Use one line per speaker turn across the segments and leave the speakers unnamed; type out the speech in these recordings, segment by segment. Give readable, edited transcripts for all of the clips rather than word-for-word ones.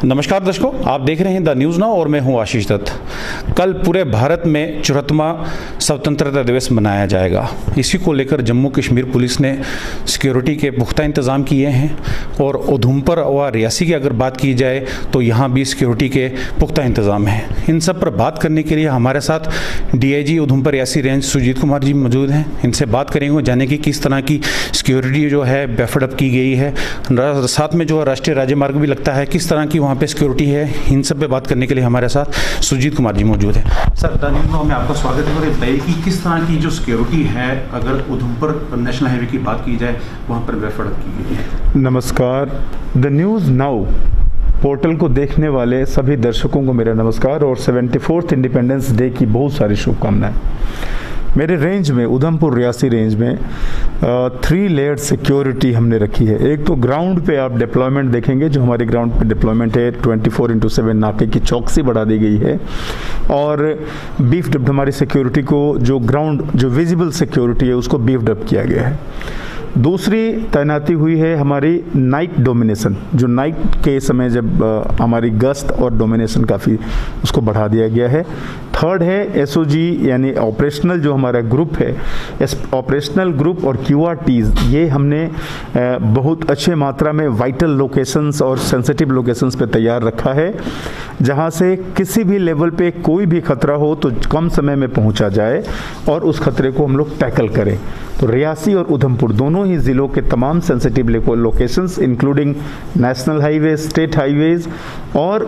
नमस्कार दर्शकों, आप देख रहे हैं द न्यूज़ नाउ और मैं हूं आशीष दत्त। कल पूरे भारत में 74वां स्वतंत्रता दिवस मनाया जाएगा। इसी को लेकर जम्मू कश्मीर पुलिस ने सिक्योरिटी के पुख्ता इंतज़ाम किए हैं और उधमपुर व रियासी की अगर बात की जाए तो यहाँ भी सिक्योरिटी के पुख्ता इंतज़ाम हैं। इन सब पर बात करने के लिए हमारे साथ DIG उधमपुर रियासी रेंज सुजीत कुमार जी मौजूद हैं। इनसे बात करेंगे जाने की किस तरह की सिक्योरिटी जो है बेफड़प की गई है, साथ में जो राष्ट्रीय राजमार्ग भी लगता है, किस तरह की वहाँ पे सिक्योरिटी है। इन सब पे बात करने के लिए हमारे साथ सुजीत कुमार जी मौजूद हैं। सर, द न्यूज़ नाउ में आपका स्वागत है। बताइए कि किस तरह की जो सिक्योरिटी है, अगर उधमपुर नेशनल हाईवे की बात की जाए वहाँ पर बेफड़प की गई है।
नमस्कार, द न्यूज़ नाउ पोर्टल को देखने वाले सभी दर्शकों को मेरा नमस्कार और 74th इंडिपेंडेंस डे की बहुत सारी शुभकामनाएं। मेरे रेंज में, उधमपुर रियासी रेंज में 3 लेयर्ड सिक्योरिटी हमने रखी है। एक तो ग्राउंड पे आप डिप्लॉयमेंट देखेंगे, जो हमारे ग्राउंड पे डिप्लॉयमेंट है, 24/7 नाके की चौकसी बढ़ा दी गई है और बीफ अप हमारी सिक्योरिटी को, जो ग्राउंड जो विजिबल सिक्योरिटी है उसको बीफ अप किया गया है। दूसरी तैनाती हुई है हमारी नाइट डोमिनेशन, जो नाइट के समय जब हमारी गश्त और डोमिनेशन काफ़ी उसको बढ़ा दिया गया है। थर्ड है SOG यानी ऑपरेशनल जो हमारा ग्रुप है, ऑपरेशनल ग्रुप और QRTs, ये हमने बहुत अच्छे मात्रा में वाइटल लोकेशंस और सेंसिटिव लोकेशंस पे तैयार रखा है, जहाँ से किसी भी लेवल पे कोई भी खतरा हो तो कम समय में पहुँचा जाए और उस खतरे को हम लोग टैकल करें। तो रियासी और उधमपुर दोनों ही ज़िलों के तमाम sensitive locations including national highway, state highways और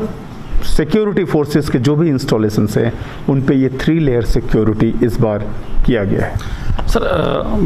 सिक्योरिटी फोर्सेस के जो भी इंस्टॉलेशंस हैं उन पे ये 3 लेयर सिक्योरिटी इस बार किया गया है।
सर,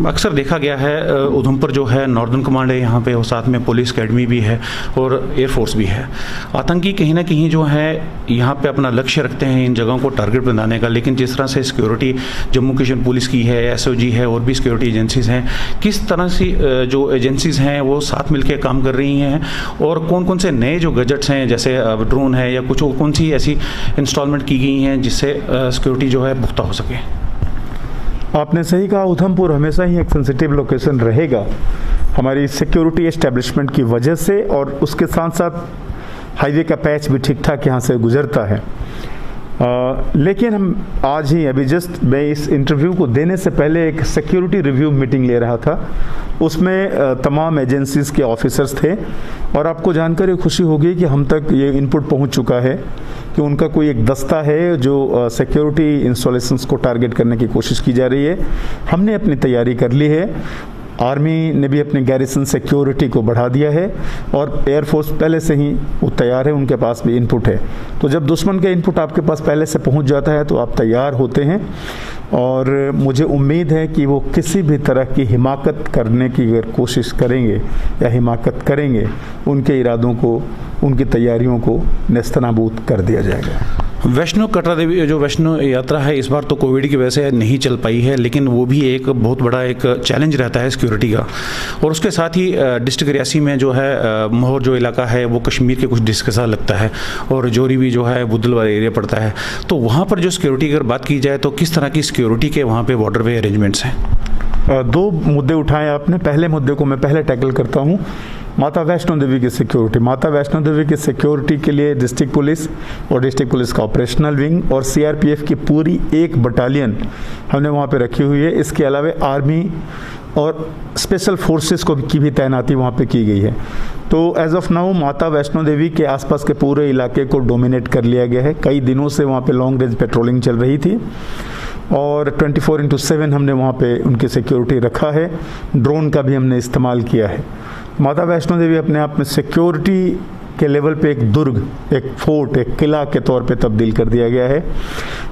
अक्सर देखा गया है उधमपुर जो है नॉर्दर्न कमांड है यहाँ पे, और साथ में पुलिस अकेडमी भी है और एयरफोर्स भी है। आतंकी कहीं ना कहीं जो है यहाँ पे अपना लक्ष्य रखते हैं इन जगहों को टारगेट बनाने का, लेकिन जिस तरह से सिक्योरिटी जम्मू कश्मीर पुलिस की है, SOG है और भी सिक्योरिटी एजेंसीज हैं, किस तरह से जो एजेंसीज हैं वो साथ मिलकर काम कर रही हैं और कौन कौन से नए जो गैजेट्स हैं जैसे ड्रोन है या कुछ कौन सी ऐसी इंस्टॉलमेंट की गई हैं जिससे सिक्योरिटी जो है पुख्ता हो सके?
आपने सही कहा, उधमपुर हमेशा ही एक सेंसिटिव लोकेशन रहेगा हमारी सिक्योरिटी एस्टेब्लिशमेंट की वजह से, और उसके साथ साथ हाईवे का पैच भी ठीक ठाक यहाँ से गुजरता है। लेकिन हम आज ही अभी जस्ट मैं इस इंटरव्यू को देने से पहले एक सिक्योरिटी रिव्यू मीटिंग ले रहा था। उसमें तमाम एजेंसीज के ऑफिसर्स थे और आपको जानकर खुशी होगी कि हम तक ये इनपुट पहुंच चुका है कि उनका कोई एक दस्ता है जो सिक्योरिटी इंस्टॉलेशंस को टारगेट करने की कोशिश की जा रही है। हमने अपनी तैयारी कर ली है। आर्मी ने भी अपने गैरिसन सिक्योरिटी को बढ़ा दिया है और एयरफोर्स पहले से ही वो तैयार है, उनके पास भी इनपुट है। तो जब दुश्मन का इनपुट आपके पास पहले से पहुंच जाता है तो आप तैयार होते हैं और मुझे उम्मीद है कि वो किसी भी तरह की हिमाकत करने की अगर कोशिश करेंगे या हिमाकत करेंगे, उनके इरादों को, उनकी तैयारियों को नेस्तनाबूद कर दिया जाएगा।
वैष्णो कटरा देवी जो वैष्णो यात्रा है इस बार तो कोविड की वजह से नहीं चल पाई है, लेकिन वो भी एक बहुत बड़ा एक चैलेंज रहता है सिक्योरिटी का। और उसके साथ ही डिस्ट्रिक्ट रियासी में जो है मोहर जो इलाका है वो कश्मीर के कुछ डिस्ट्रिक्ट के साथ लगता है और जोरी भी जो है बुद्धल वाला एरिया पड़ता है। तो वहाँ पर जो सिक्योरिटी की अगर बात की जाए तो किस तरह की सिक्योरिटी के वहाँ पर बॉर्डर वे अरेंजमेंट्स हैं?
2 मुद्दे उठाए आपने। पहले मुद्दे को मैं पहले टैकल करता हूँ, माता वैष्णो देवी की सिक्योरिटी। माता वैष्णो देवी की सिक्योरिटी के लिए डिस्ट्रिक्ट पुलिस और डिस्ट्रिक्ट पुलिस का ऑपरेशनल विंग और CRPF की पूरी एक बटालियन हमने वहाँ पे रखी हुई है। इसके अलावा आर्मी और स्पेशल फोर्सेस को की भी तैनाती वहाँ पे की गई है। तो एज ऑफ नाउ माता वैष्णो देवी के आसपास के पूरे इलाके को डोमिनेट कर लिया गया है। कई दिनों से वहाँ पे लॉन्ग रेंज पेट्रोलिंग चल रही थी और 24/7 हमने वहाँ पे उनकी सिक्योरिटी रखा है। ड्रोन का भी हमने इस्तेमाल किया है। माता वैष्णो देवी अपने आप में सिक्योरिटी के लेवल पे एक दुर्ग, एक फोर्ट, एक किला के तौर पे तब्दील कर दिया गया है।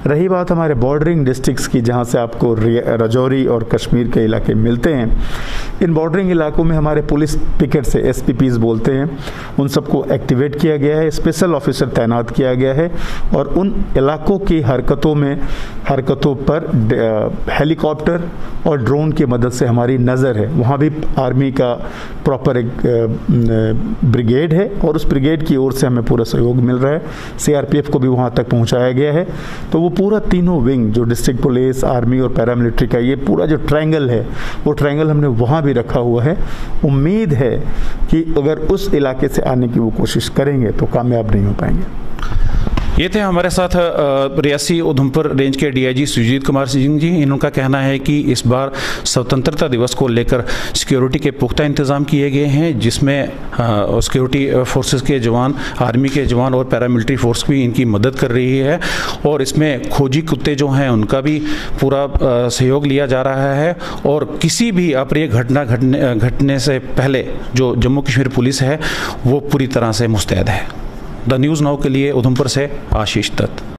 रही बात हमारे बॉर्डरिंग डिस्ट्रिक्ट्स की, जहाँ से आपको राजौरी और कश्मीर के इलाके मिलते हैं, इन बॉर्डरिंग इलाकों में हमारे पुलिस पिकेट से SPPs बोलते हैं, उन सबको एक्टिवेट किया गया है, स्पेशल ऑफिसर तैनात किया गया है और उन इलाकों की हरकतों पर हेलीकॉप्टर और ड्रोन की मदद से हमारी नज़र है। वहाँ भी आर्मी का प्रॉपर एक ब्रिगेड है और उस ब्रिगेड की ओर से हमें पूरा सहयोग मिल रहा है, सीआरपीएफ को भी वहाँ तक पहुँचाया गया है। तो वो पूरा तीनों विंग जो डिस्ट्रिक्ट पुलिस, आर्मी और पैरामिलिट्री का, ये पूरा जो ट्रायंगल है वो ट्रायंगल हमने वहाँ भी रखा हुआ है। उम्मीद है कि अगर उस इलाके से आने की वो कोशिश करेंगे तो कामयाब नहीं हो पाएंगे।
ये थे हमारे साथ रियासी उधमपुर रेंज के डीआईजी सुजीत कुमार सिंह जी। इनका कहना है कि इस बार स्वतंत्रता दिवस को लेकर सिक्योरिटी के पुख्ता इंतजाम किए गए हैं, जिसमें सिक्योरिटी फोर्सेस के जवान, आर्मी के जवान और पैरामिलिट्री फोर्स भी इनकी मदद कर रही है। और इसमें खोजी कुत्ते जो हैं उनका भी पूरा सहयोग लिया जा रहा है। और किसी भी अप्रिय घटना घटने से पहले जो जम्मू कश्मीर पुलिस है वो पूरी तरह से मुस्तैद है। द न्यूज़ नाउ के लिए उधमपुर से आशीष दत्त।